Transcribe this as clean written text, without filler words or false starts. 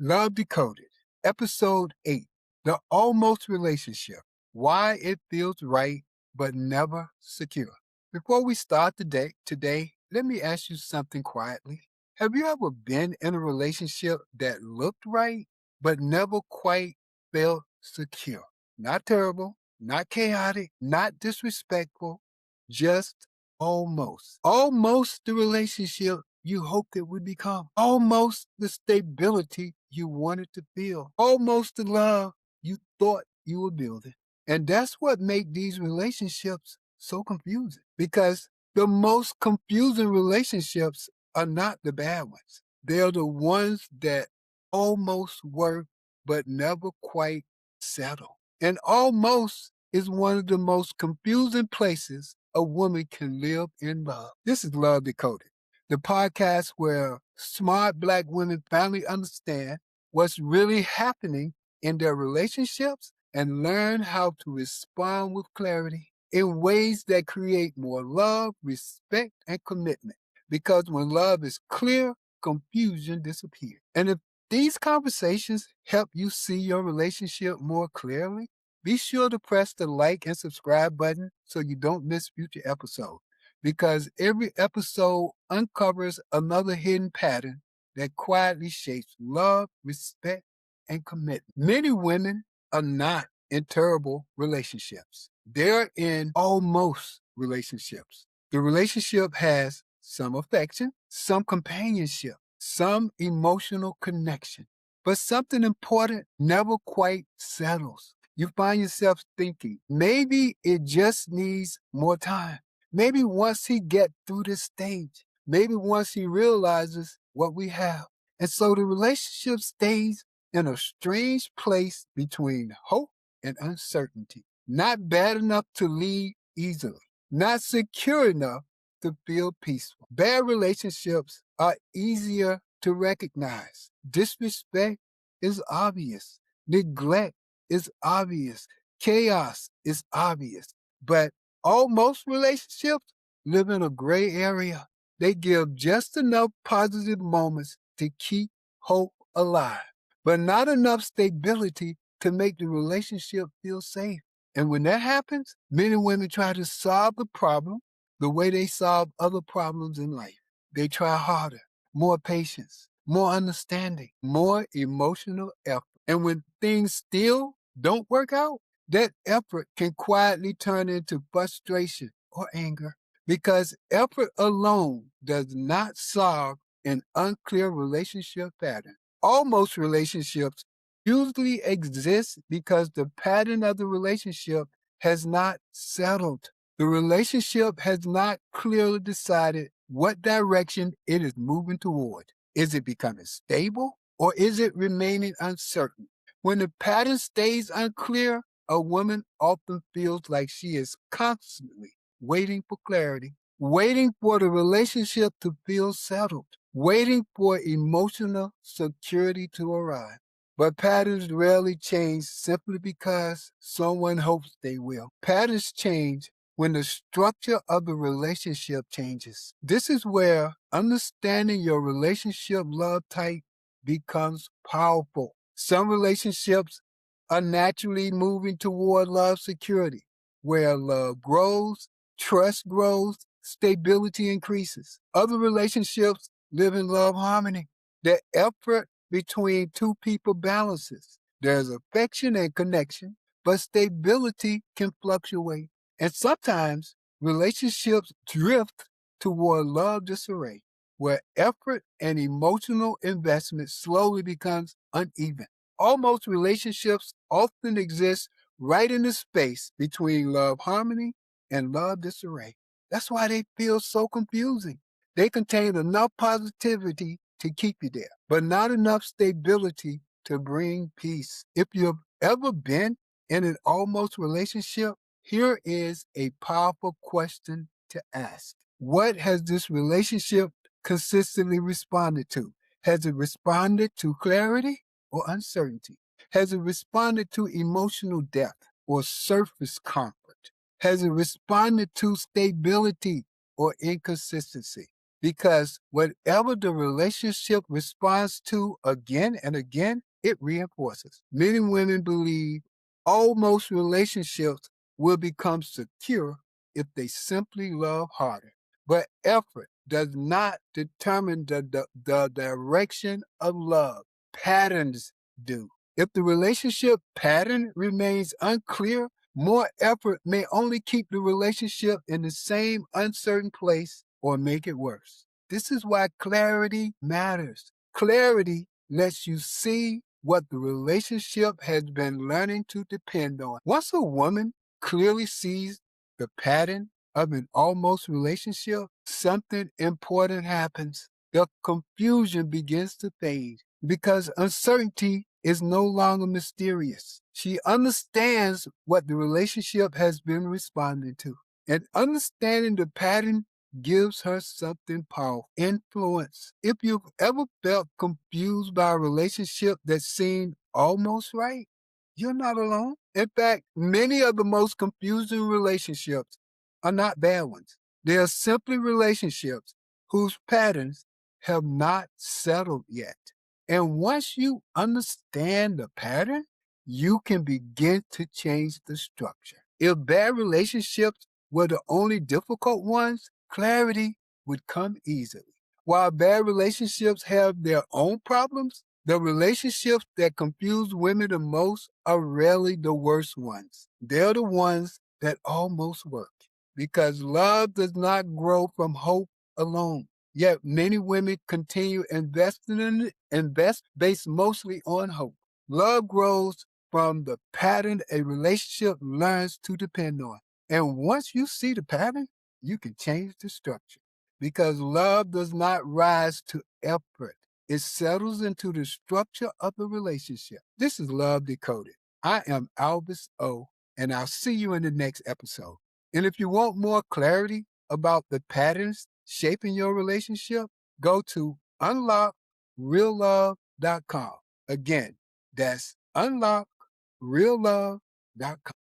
Love Decoded, Episode 8, The Almost Relationship, Why It Feels Right But Never Secure. Before we start today, let me ask you something quietly. Have you ever been in a relationship that looked right but never quite felt secure? Not terrible, not chaotic, not disrespectful, just almost. Almost the relationship you hoped it would become. Almost the stability you wanted to feel. Almost the love you thought you were building. And that's what makes these relationships so confusing. Because the most confusing relationships are not the bad ones. They're the ones that almost work but never quite settle. And almost is one of the most confusing places a woman can live in love. This is Love Decoded, the podcast where smart Black women finally understand what's really happening in their relationships and learn how to respond with clarity in ways that create more love, respect, and commitment. Because when love is clear, confusion disappears. And if these conversations help you see your relationship more clearly, be sure to press the like and subscribe button so you don't miss future episodes. Because every episode uncovers another hidden pattern that quietly shapes love, respect, and commitment. Many women are not in terrible relationships. They're in almost relationships. The relationship has some affection, some companionship, some emotional connection, but something important never quite settles. You find yourself thinking, maybe it just needs more time. Maybe once he get through this stage, maybe once he realizes what we have. And so the relationship stays in a strange place between hope and uncertainty. Not bad enough to leave easily, not secure enough to feel peaceful. Bad relationships are easier to recognize. Disrespect is obvious. Neglect is obvious. Chaos is obvious. But almost relationships live in a gray area. They give just enough positive moments to keep hope alive, but not enough stability to make the relationship feel safe. And when that happens, men and women try to solve the problem the way they solve other problems in life. They try harder, more patience, more understanding, more emotional effort. And when things still don't work out, that effort can quietly turn into frustration or anger because effort alone does not solve an unclear relationship pattern. Almost relationships usually exist because the pattern of the relationship has not settled. The relationship has not clearly decided what direction it is moving toward. Is it becoming stable or is it remaining uncertain? When the pattern stays unclear, a woman often feels like she is constantly waiting for clarity, waiting for the relationship to feel settled, waiting for emotional security to arrive. But patterns rarely change simply because someone hopes they will. Patterns change when the structure of the relationship changes. This is where understanding your relationship love type becomes powerful. Some relationships are naturally moving toward love security, where love grows, trust grows, stability increases. Other relationships live in love harmony. The effort between two people balances. There's affection and connection, but stability can fluctuate. And sometimes relationships drift toward love disarray, where effort and emotional investment slowly becomes uneven. Almost relationships often exist right in the space between love harmony and love disarray. That's why they feel so confusing. They contain enough positivity to keep you there, but not enough stability to bring peace. If you've ever been in an almost relationship, here is a powerful question to ask. What has this relationship consistently responded to? Has it responded to clarity or uncertainty? Has it responded to emotional depth or surface comfort? Has it responded to stability or inconsistency? because whatever the relationship responds to again and again, it reinforces. Many women believe almost relationships will become secure if they simply love harder. But effort does not determine the direction of love. Patterns do. If the relationship pattern remains unclear, more effort may only keep the relationship in the same uncertain place or make it worse. This is why clarity matters. Clarity lets you see what the relationship has been learning to depend on. Once a woman clearly sees the pattern of an almost relationship, something important happens. The confusion begins to fade because uncertainty is no longer mysterious. She understands what the relationship has been responding to. And understanding the pattern gives her something powerful, influence. If you've ever felt confused by a relationship that seemed almost right, you're not alone. In fact, many of the most confusing relationships are not bad ones. They are simply relationships whose patterns have not settled yet. And once you understand the pattern, you can begin to change the structure. If bad relationships were the only difficult ones, clarity would come easily. While bad relationships have their own problems, the relationships that confuse women the most are rarely the worst ones. They're the ones that almost work. Because love does not grow from hope alone. Yet many women continue investing in it, invest based mostly on hope. Love grows from the pattern a relationship learns to depend on. And once you see the pattern, you can change the structure. Because love does not rise to effort. It settles into the structure of the relationship. This is Love Decoded. I am Albus O, and I'll see you in the next episode. And if you want more clarity about the patterns shaping your relationship, go to unlockreallove.com. Again, that's unlockreallove.com.